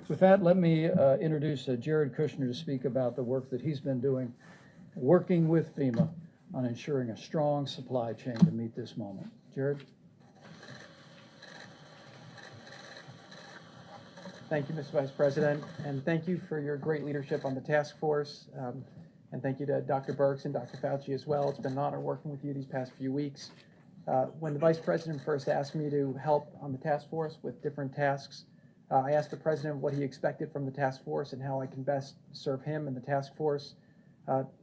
With that, let me introduce Jared Kushner to speak about the work that he's been doing, working with FEMA on ensuring a strong supply chain to meet this moment. Jared? Thank you, Mr. Vice President, and thank you for your great leadership on the task force. And thank you to Dr. Birx and Dr. Fauci as well. It's been an honor working with you these past few weeks. When the Vice President first asked me to help on the task force with different tasks, I asked the President what he expected from the task force and how I can best serve him and the task force.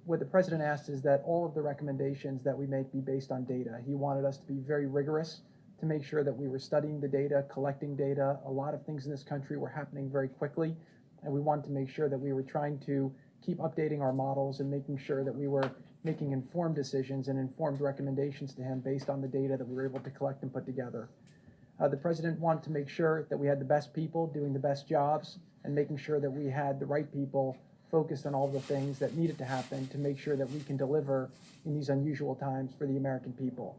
What the President asked is that all of the recommendations that we make be based on data. He wanted us to be very rigorous to make sure that we were studying the data, collecting data. A lot of things in this country were happening very quickly, and we wanted to make sure that we were trying to keep updating our models and making sure that we were making informed decisions and informed recommendations to him based on the data that we were able to collect and put together. The President wanted to make sure that we had the best people doing the best jobs and making sure that we had the right people focused on all the things that needed to happen to make sure that we can deliver in these unusual times for the American people.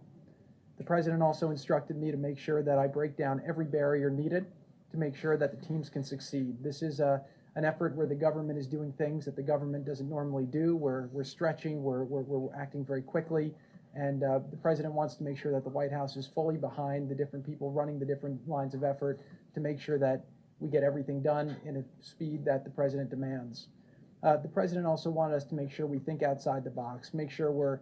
The President also instructed me to make sure that I break down every barrier needed to make sure that the teams can succeed. This is an effort where the government is doing things that the government doesn't normally do. We're stretching, we're acting very quickly, and the President wants to make sure that the White House is fully behind the different people running the different lines of effort to make sure that we get everything done in a speed that the President demands. The President also wanted us to make sure we think outside the box, make sure we're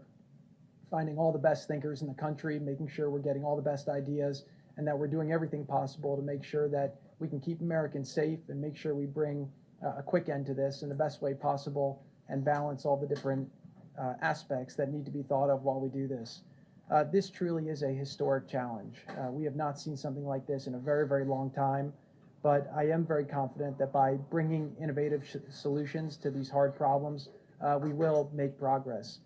finding all the best thinkers in the country, making sure we're getting all the best ideas, and that we're doing everything possible to make sure that we can keep Americans safe and make sure we bring a quick end to this in the best way possible and balance all the different aspects that need to be thought of while we do this. This truly is a historic challenge. We have not seen something like this in a very, very long time, but I am very confident that by bringing innovative solutions to these hard problems, we will make progress.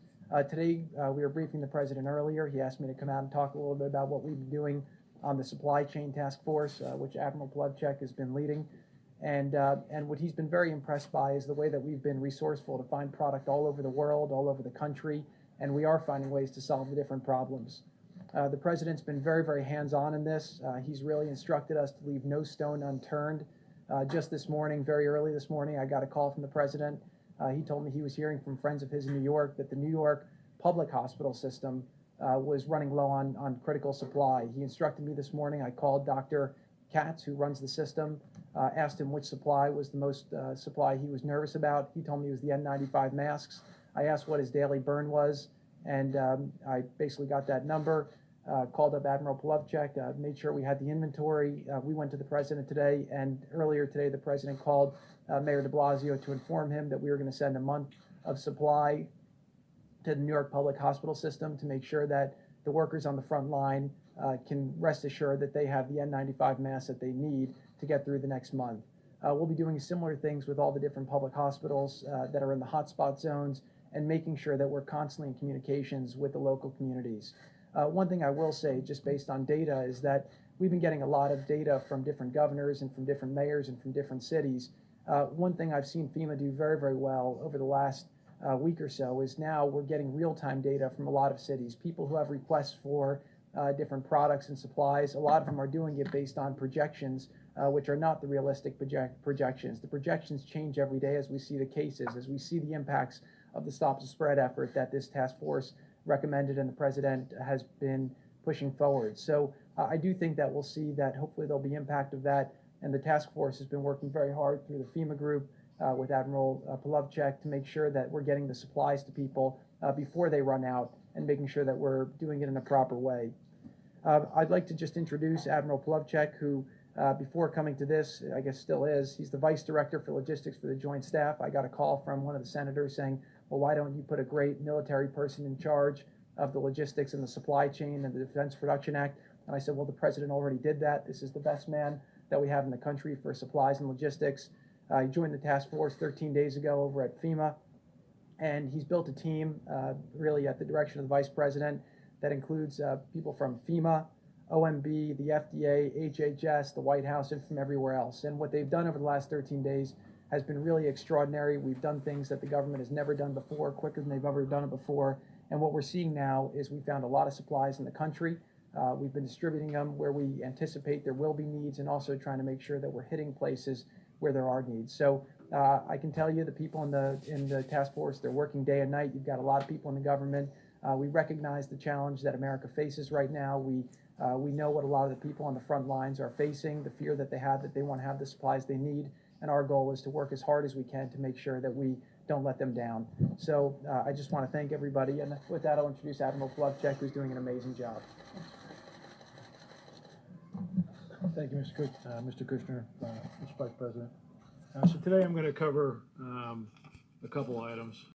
Today, we were briefing the President earlier. He asked me to come out and talk a little bit about what we've been doing on the supply chain task force, which Admiral Plavchek has been leading. And what he's been very impressed by is the way that we've been resourceful to find product all over the world, all over the country, and we are finding ways to solve the different problems. The President's been very, very hands-on in this. He's really instructed us to leave no stone unturned. Just this morning, very early this morning, I got a call from the President. He told me he was hearing from friends of his in New York that the New York public hospital system was running low on critical supply. He instructed me this morning. I called Dr. Katz, who runs the system, asked him which supply was the most supply he was nervous about. He told me it was the N95 masks. I asked what his daily burn was, and I basically got that number, called up Admiral Plavchek, made sure we had the inventory. We went to the President today, and earlier today the President called Mayor de Blasio to inform him that we were going to send a month of supply to the New York public hospital system to make sure that the workers on the front line can rest assured that they have the N95 masks that they need to get through the next month. We'll be doing similar things with all the different public hospitals that are in the hotspot zones and making sure that we're constantly in communications with the local communities. One thing I will say, just based on data, is that we've been getting a lot of data from different governors and from different mayors and from different cities. One thing I've seen FEMA do very, very well over the last week or so is now we're getting real-time data from a lot of cities, people who have requests for different products and supplies. A lot of them are doing it based on projections, which are not the realistic projections. The projections change every day as we see the cases, as we see the impacts of the Stop the Spread effort that this task force recommended and the President has been pushing forward. So I do think that we'll see that hopefully there'll be impact of that, and the task force has been working very hard through the FEMA group with Admiral Plavchek to make sure that we're getting the supplies to people before they run out and making sure that we're doing it in a proper way. I'd like to just introduce Admiral Plavchek, who before coming to this, I guess still is, he's the Vice Director for Logistics for the Joint Staff. I got a call from one of the senators saying, well, why don't you put a great military person in charge of the logistics and the supply chain and the Defense Production Act? And I said, well, the President already did that. This is the best man that we have in the country for supplies and logistics. He joined the task force 13 days ago over at FEMA, and he's built a team really at the direction of the Vice President that includes people from FEMA, OMB, the FDA, HHS, the White House, and from everywhere else. And what they've done over the last 13 days has been really extraordinary. We've done things that the government has never done before, quicker than they've ever done it before. And what we're seeing now is we found a lot of supplies in the country. We've been distributing them where we anticipate there will be needs, and also trying to make sure that we're hitting places where there are needs. So I can tell you the people in the task force, they're working day and night. You've got a lot of people in the government. We recognize the challenge that America faces right now. We know what a lot of the people on the front lines are facing, the fear that they have, that they want to have the supplies they need. And our goal is to work as hard as we can to make sure that we don't let them down. So I just want to thank everybody. And with that, I'll introduce Admiral Plavchek, who's doing an amazing job. Thank you, Mr. Kushner, Mr. Vice President. So today I'm going to cover a couple items.